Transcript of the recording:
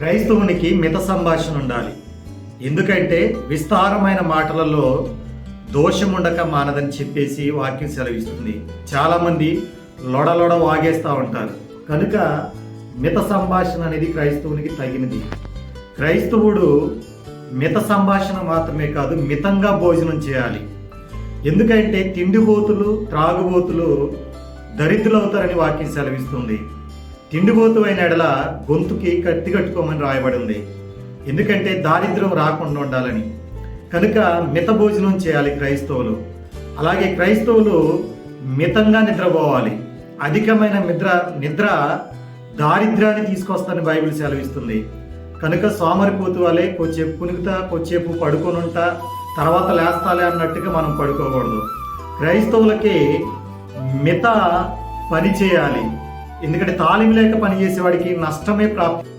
క్రైస్తవునికి మిత సంభాషణ ఉండాలి. ఎందుకంటే విస్తారమైన మాటలలో దోషముండక మానదని చెప్పేసి వాక్యం సెలవిస్తుంది. చాలామంది లొడలొడ వాగేస్తూ ఉంటారు. కనుక మిత సంభాషణ అనేది క్రైస్తవునికి తగినది. క్రైస్తవుడు మిత సంభాషణ మాత్రమే కాదు, మితంగా భోజనం చేయాలి. ఎందుకంటే తిండిబోతులు త్రాగుబోతులు దరిద్రులవుతారని వాక్యం సెలవిస్తుంది. తిండిబోతు అయిన ఎడల గొంతుకి కత్తి కట్టుకోమని రాయబడి ఉంది. ఎందుకంటే దారిద్ర్యం రాకుండా ఉండాలని. కనుక మిత భోజనం చేయాలి క్రైస్తవులు. అలాగే క్రైస్తవులు మితంగా నిద్రపోవాలి. అధికమైన నిద్ర దారిద్ర్యాన్ని తీసుకొస్తుందని బైబిల్ సెలవిస్తుంది. కనుక సోమరిపోతు వాళ్ళే కొద్దిసేపు కునుకుతా కొద్దిసేపు పడుకొని ఉంటా తర్వాత లేస్తాలే అన్నట్టుగా మనం పడుకోకూడదు. క్రైస్తవులకి మిత పని చేయాలి. ఎందుకంటే తాళిం లేక పనిచేసేవాడికి నష్టమే ప్రాప్తి.